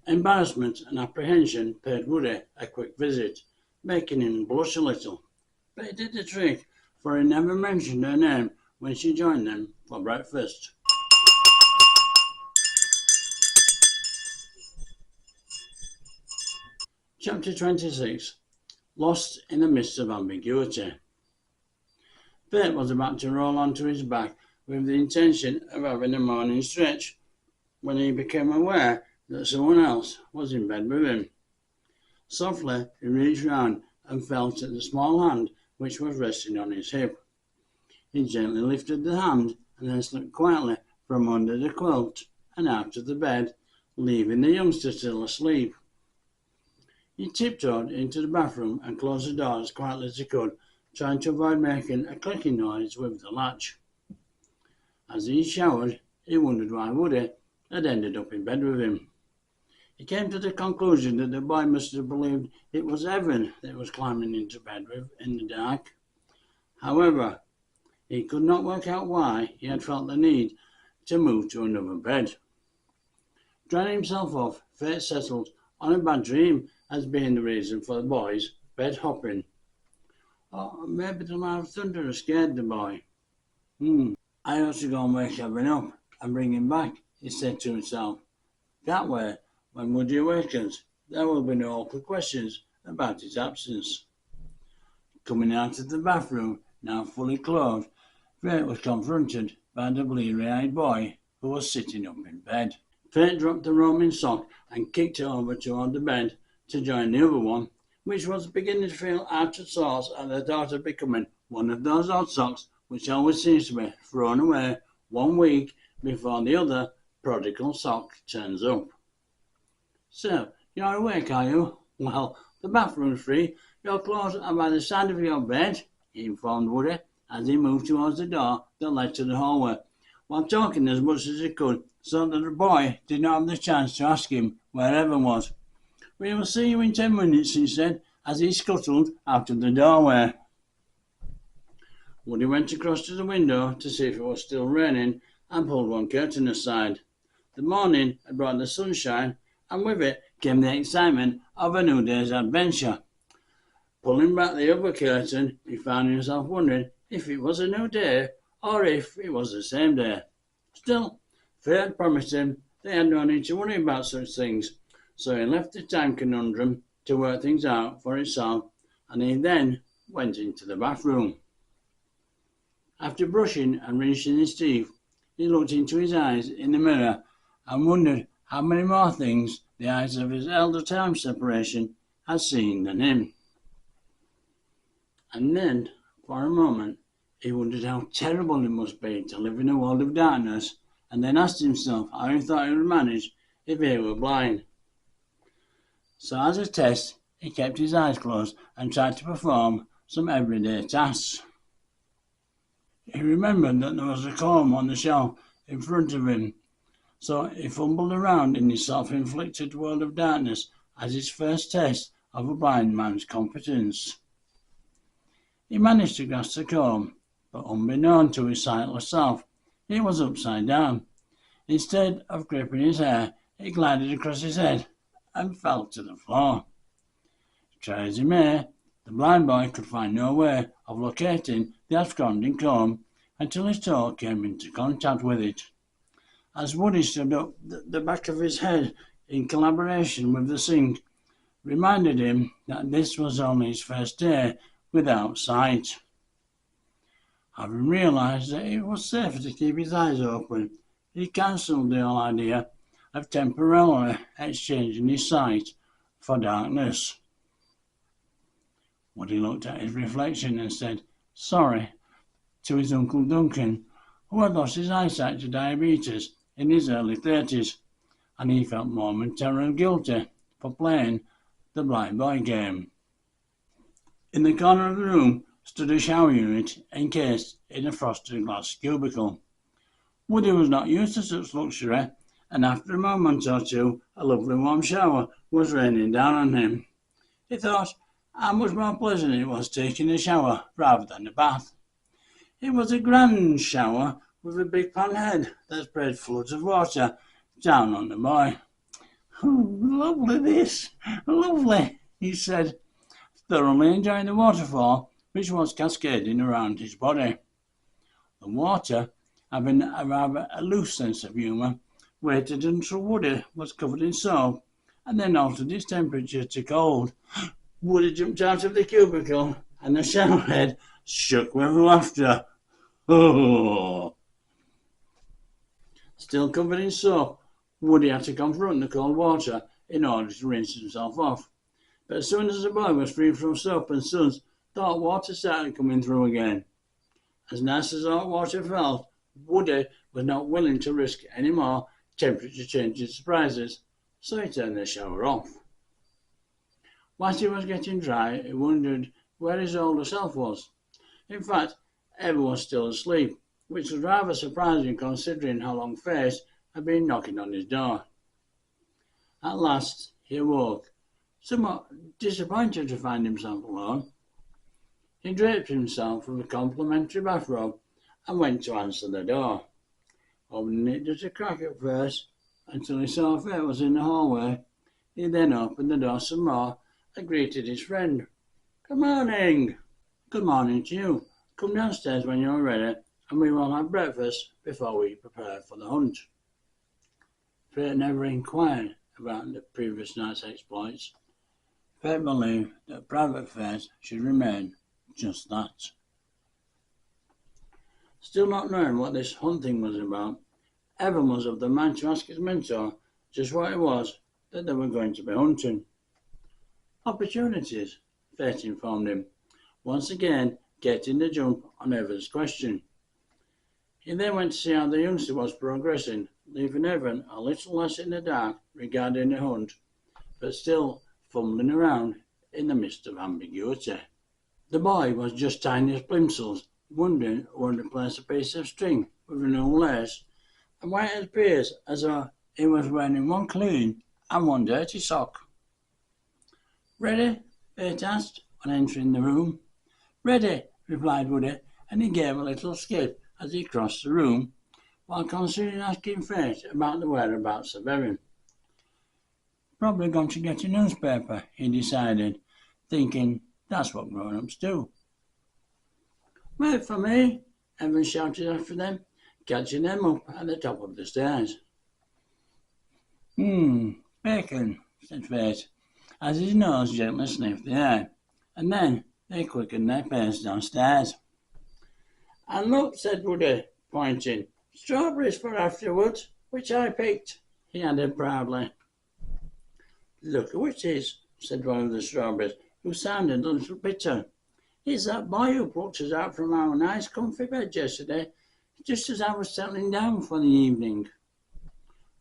Embarrassment and apprehension paid Woody a quick visit, making him blush a little. But it did the trick, for he never mentioned her name when she joined them for breakfast. Chapter 26. Lost in the midst of ambiguity. Fate was about to roll onto his back with the intention of having a morning stretch when he became aware that someone else was in bed with him. Softly he reached round and felt at the small hand which was resting on his hip. He gently lifted the hand and then slipped quietly from under the quilt and out of the bed, leaving the youngster still asleep. He tiptoed into the bathroom and closed the door as quietly as he could, trying to avoid making a clicking noise with the latch. As he showered, he wondered why Woody had ended up in bed with him. He came to the conclusion that the boy must have believed it was heaven that he was climbing into bed with in the dark. However, he could not work out why he had felt the need to move to another bed. Drying himself off, Fate settled on a bad dream as being the reason for the boy's bed hopping. Or maybe the loud thunder had scared the boy. I ought to go and wake Evan up and bring him back, he said to himself. That way, when Woody awakens, there will be no awkward questions about his absence. Coming out of the bathroom, now fully clothed, Fate was confronted by the bleary-eyed boy who was sitting up in bed. Fate dropped the roaming sock and kicked it over toward the bed to join the other one, which was beginning to feel out of sorts at the thought of becoming one of those odd socks which always seems to be thrown away 1 week before the other prodigal sock turns up. So, you're awake, are you? Well, the bathroom's free. Your clothes are by the side of your bed, he informed Woody as he moved towards the door that led to the hallway, while talking as much as he could so that the boy did not have the chance to ask him where Evan was. We will see you in 10 minutes, he said, as he scuttled out of the doorway. Woody went across to the window to see if it was still raining and pulled one curtain aside. The morning had brought the sunshine, and with it came the excitement of a new day's adventure. Pulling back the other curtain, he found himself wondering if it was a new day or if it was the same day. Still, Fate had promised him they had no need to worry about such things, so he left the time conundrum to work things out for itself, and he then went into the bathroom. After brushing and rinsing his teeth, he looked into his eyes in the mirror and wondered how many more things the eyes of his elder time separation had seen than him. And then, for a moment, he wondered how terrible it must be to live in a world of darkness, and then asked himself how he thought he would manage if he were blind. So as a test, he kept his eyes closed and tried to perform some everyday tasks. He remembered that there was a comb on the shelf in front of him, so he fumbled around in his self-inflicted world of darkness as his first test of a blind man's competence. He managed to grasp the comb, but unbeknown to his sightless self, it was upside down. Instead of gripping his hair, it glided across his head and fell to the floor. Try as he may, the blind boy could find no way of locating the absconding comb until his toe came into contact with it. As Woody stood up, the back of his head, in collaboration with the sink, reminded him that this was only his first day without sight. Having realised that it was safer to keep his eyes open, he cancelled the whole idea of temporarily exchanging his sight for darkness. Woody looked at his reflection and said sorry to his Uncle Duncan, who had lost his eyesight to diabetes in his early 30s, and he felt momentarily guilty for playing the blind boy game. In the corner of the room stood a shower unit encased in a frosted glass cubicle. Woody was not used to such luxury, and after a moment or two a lovely warm shower was raining down on him. He thought how much more pleasant it was taking a shower rather than a bath. It was a grand shower with a big pan head that sprayed floods of water down on the boy. "Oh, lovely this, lovely," he said, thoroughly enjoying the waterfall which was cascading around his body. The water, having a rather loose sense of humour, waited until Woody was covered in soap and then altered its temperature to cold. Woody jumped out of the cubicle and the shower head shook with laughter. Oh! Still covered in soap, Woody had to confront the cold water in order to rinse himself off. But as soon as the boy was free from soap and suds, the hot water started coming through again. As nice as hot water felt, Woody was not willing to risk any more temperature changing surprises, so he turned the shower off. Whilst he was getting dry, he wondered where his older self was. In fact, everyone was still asleep, which was rather surprising considering how long Face had been knocking on his door. At last he awoke, somewhat disappointed to find himself alone. He draped himself with a complimentary bathrobe and went to answer the door, opening it just a crack at first until he saw Fate was in the hallway. He then opened the door some more and greeted his friend. "Good morning." "Good morning to you. Come downstairs when you are ready and we will have breakfast before we prepare for the hunt." Fate never inquired about the previous night's exploits. Fate believed that Private Face should remain just that. Still not knowing what this hunting was about, Evan was of the mind to ask his mentor just what it was that they were going to be hunting. "Opportunities," Fate informed him, once again getting the jump on Evan's question. He then went to see how the youngster was progressing, leaving Evan a little less in the dark regarding the hunt, but still fumbling around in the midst of ambiguity. The boy was just tying his plimsolls, wondering where to place a piece of string with a new lace, and why it appears as though he was wearing one clean and one dirty sock. "Ready?" Fate asked on entering the room. "Ready," replied Woody, and he gave a little skip as he crossed the room, while considering asking Fate about the whereabouts of Evan. Probably gone to get a newspaper, he decided, thinking that's what grown-ups do. "Wait for me," Evan shouted after them, catching them up at the top of the stairs. Bacon," said Fate, as his nose gently sniffed the air, and then they quickened their pace downstairs. "And look," said Woody, pointing, "strawberries for afterwards, which I picked," he added proudly. "Look who it is," said one of the strawberries, who sounded a little bitter. "It's that boy who plucked us out from our nice comfy bed yesterday, just as I was settling down for the evening."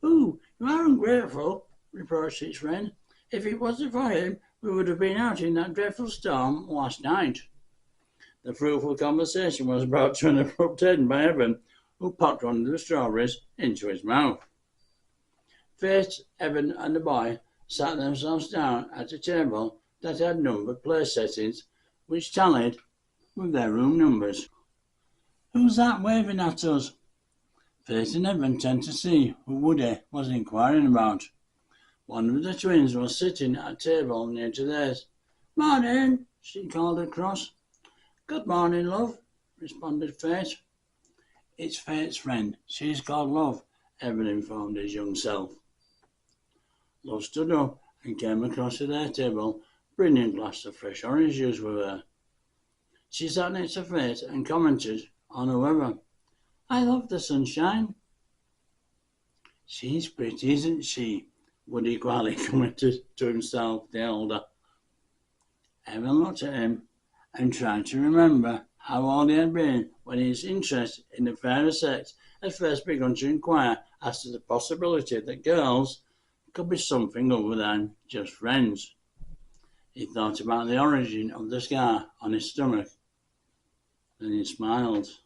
"Oh, you are ungrateful," reproached his friend. "If it wasn't for him, we would have been out in that dreadful storm last night." The fruitful conversation was brought to an abrupt end by Evan, who popped one of the strawberries into his mouth. Fate, Evan and the boy sat themselves down at a table that had numbered place settings which tallied with their room numbers. "Who's that waving at us?" Fate and Evan turned to see who Woody was inquiring about. One of the twins was sitting at a table near to theirs. "Morning," she called across. "Good morning, love," responded Fate. "It's Fate's friend. She's called Love," Evan informed his young self. Love stood up and came across to their table, bringing a glass of fresh orange juice with her. She sat next to Fate and commented on the weather. "I love the sunshine." "She's pretty, isn't she?" Woody quietly commented to himself, the elder. Evan looked at him and tried to remember how old he had been when his interest in the fairer sex had first begun to inquire as to the possibility that girls could be something other than just friends. He thought about the origin of the scar on his stomach. Then he smiled.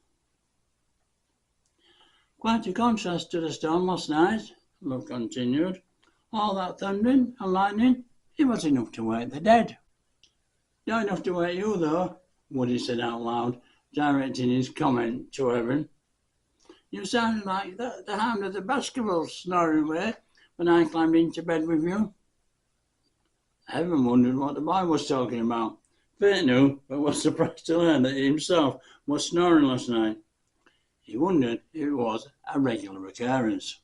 "Quite a contrast to the storm last night," Love continued. "All that thundering and lightning, it was enough to wake the dead." "Not enough to wake you, though," Woody said out loud, directing his comment to Evan. "You sounded like the hound of the Baskervilles snoring away when I climbed into bed with you?" Evan wondered what the boy was talking about. Fate knew, but was surprised to learn that he himself was snoring last night. He wondered if it was a regular occurrence.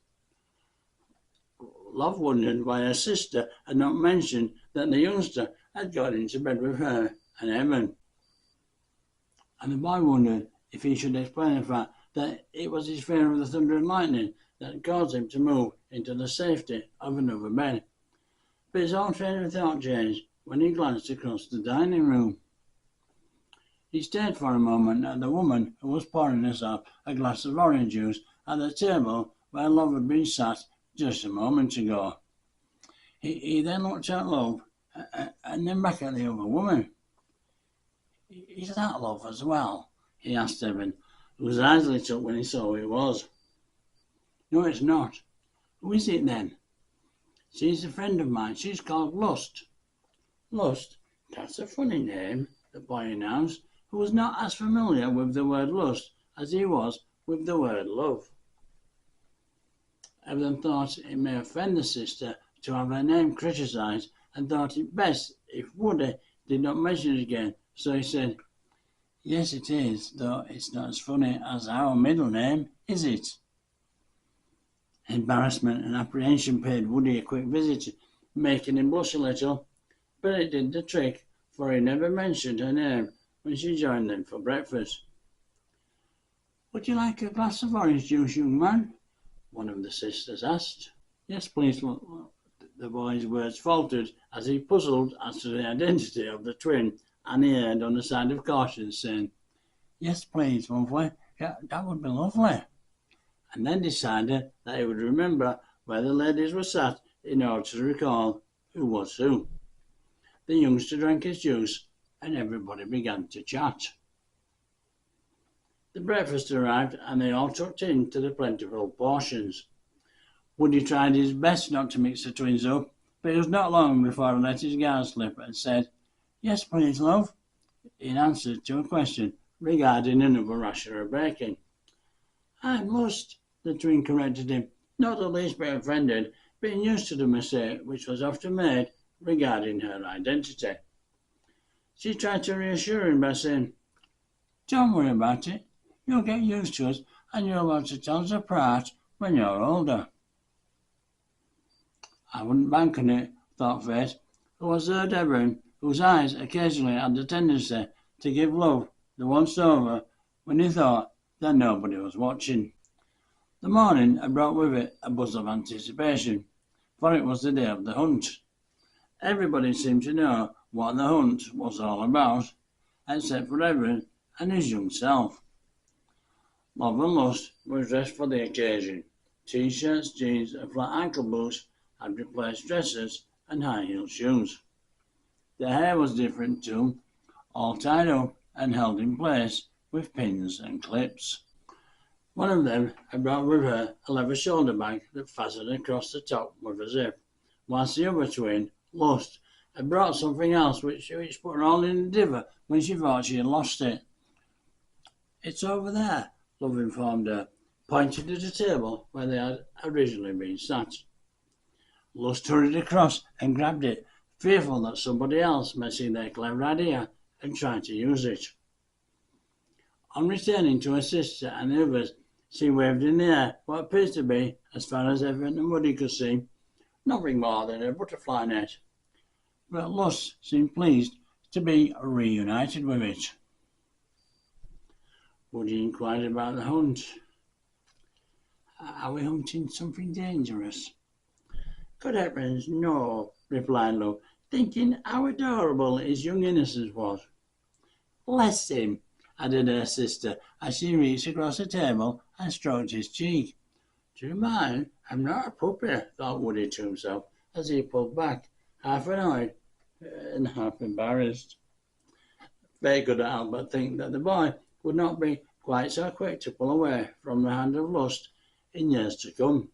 Love wondered why her sister had not mentioned that the youngster had got into bed with her and Evan. And the boy wondered if he should explain the fact that it was his fear of the thunder and lightning that caused him to move into the safety of another bed. But his own train of thought changed when he glanced across the dining room. He stared for a moment at the woman who was pouring herself a glass of orange juice at the table where Love had been sat just a moment ago. He then looked at Love and then back at the other woman. "Is that Love as well?" he asked Evan, whose eyes lit up when he saw who it was. "No, it's not." "Who is it then?" "She's a friend of mine. She's called Lust." "Lust? That's a funny name," the boy announced, who was not as familiar with the word lust as he was with the word love. Evan thought it may offend the sister to have her name criticised and thought it best if Woody did not mention it again, so he said, "Yes, it is, though it's not as funny as our middle name, is it?" Embarrassment and apprehension paid Woody a quick visit, making him blush a little, but it did the trick, for he never mentioned her name when she joined them for breakfast. "Would you like a glass of orange juice, young man?" one of the sisters asked. "Yes, please." The boy's words faltered as he puzzled as to the identity of the twin, and he erred on the side of caution, saying, "Yes, please, lovely. That would be lovely," and then decided that he would remember where the ladies were sat in order to recall who was who. The youngster drank his juice, and everybody began to chat. The breakfast arrived, and they all tucked into the plentiful portions. Woody tried his best not to mix the twins up, but it was not long before he let his guard slip and said, "Yes, please, love," in answer to a question regarding another rasher of bacon. "I must," the twin corrected him, not the least bit offended, being used to the mistake which was often made regarding her identity. She tried to reassure him by saying, "Don't worry about it. You'll get used to us, and you'll have to tell us apart when you're older." "I wouldn't bank on it," thought Fate, who was heard Evan, whose eyes occasionally had the tendency to give Love the once-over when he thought that nobody was watching. The morning had brought with it a buzz of anticipation, for it was the day of the hunt. Everybody seemed to know what the hunt was all about, except for Evan and his young self. Love and Lust were dressed for the occasion. T-shirts, jeans and flat ankle boots had replaced dresses and high-heeled shoes. Their hair was different too, all tied up and held in place with pins and clips. One of them had brought with her a leather shoulder bag that fastened across the top with a zip, whilst the other twin, Lust, had brought something else which put her all in a diver when she thought she had lost it. "It's over there," Love informed her, pointing to the table where they had originally been sat. Lust hurried across and grabbed it, fearful that somebody else might see their clever idea and try to use it. On returning to her sister and the others, she waved in the air what appeared to be, as far as Evan and Woody could see, nothing more than a butterfly net. But Lust seemed pleased to be reunited with it. Woody inquired about the hunt. "Are we hunting something dangerous?" "Good heavens, no," replied Love, thinking how adorable his young innocence was. "Bless him," added her sister, as she reached across the table and stroked his cheek. "Do you mind? I'm not a puppy," thought Woody to himself, as he pulled back, half annoyed and half embarrassed. They could not help but think that the boy would not be quite so quick to pull away from the hand of Lust in years to come.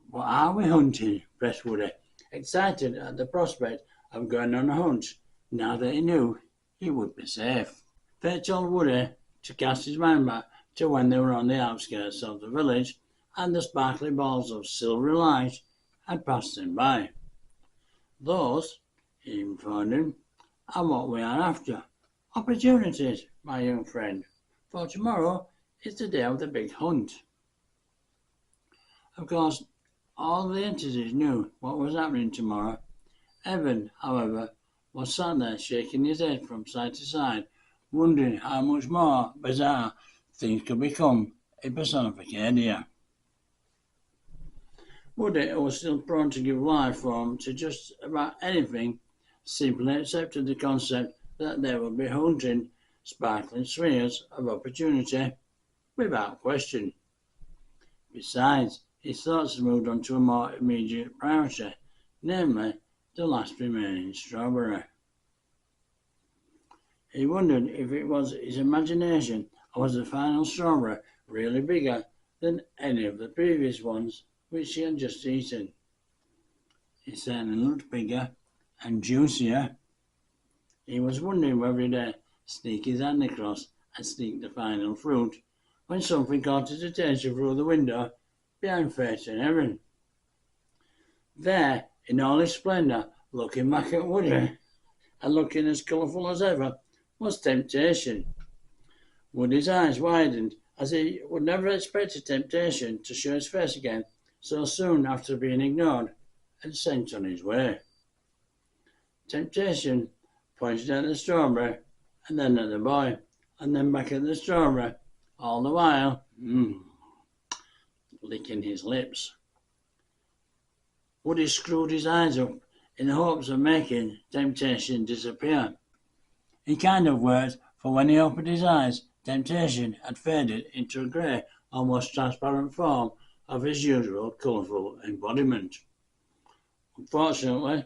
"What are we hunting?" pressed Woody, excited at the prospect of going on a hunt, now that he knew he would be safe. Fate told Woody to cast his mind back to when they were on the outskirts of the village, and the sparkly balls of silvery light had passed them by. Those, he informed him, are what we are after. Opportunities, my young friend, for tomorrow is the day of the big hunt. Of course, all the entities knew what was happening tomorrow. Evan, however, was sat there shaking his head from side to side, wondering how much more bizarre things could become in personificadia. Woody, who was still prone to give life form to just about anything, simply accepted the concept that there would be hunting sparkling spheres of opportunity without question. Besides, his thoughts had moved on to a more immediate priority, namely the last remaining strawberry. He wondered if it was his imagination or was the final strawberry really bigger than any of the previous ones which he had just eaten. It certainly looked bigger and juicier. He was wondering whether he'd dare sneak his hand across and sneak the final fruit, when something caught his attention through the window behind Fate and Evan. There, in all his splendour, looking back at Woody, and looking as colourful as ever, was Temptation. Woody's eyes widened, as he would never have expected Temptation to show his face again so soon after being ignored and sent on his way. Temptation pointed at the strawberry, and then at the boy, and then back at the strawberry, all the while licking his lips. Woody screwed his eyes up in the hopes of making Temptation disappear. It kind of worked, for when he opened his eyes, Temptation had faded into a grey, almost transparent form of his usual colourful embodiment. Unfortunately,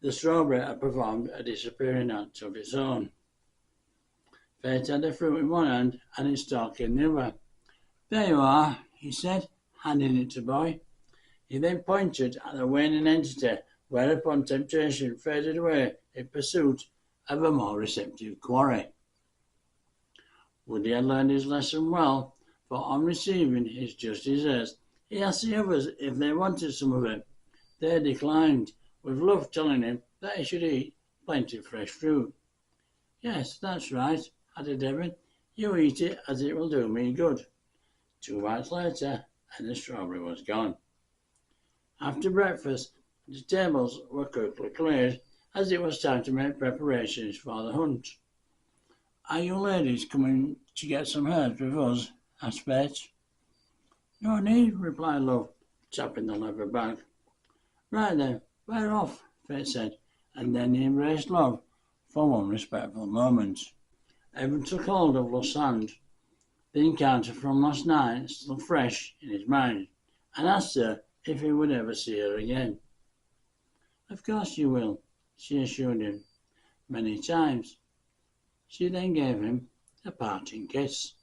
the strawberry had performed a disappearing act of its own. Fate had the fruit in one hand and its stalk in the other. "There you are," he said, handing it to the boy. He then pointed at the waning entity, whereupon Temptation faded away in pursuit of a more receptive quarry. Woody had learned his lesson well, for on receiving his just desserts, he asked the others if they wanted some of it. They declined, with Love telling him that he should eat plenty of fresh fruit. "Yes, that's right," added Evan. "You eat it, as it will do me good." 2 bites later, and the strawberry was gone. After breakfast, the tables were quickly cleared, as it was time to make preparations for the hunt. "Are you ladies coming to get some herbs with us?" asked Fate. "No need," replied Love, tapping the leather bag. "Right then, we're off," Fate said, and then he embraced Love for one respectful moment. Evan took hold of Love's hand, the encounter from last night still fresh in his mind, and asked her if he would ever see her again. "Of course you will," she assured him, "many times." She then gave him a parting kiss.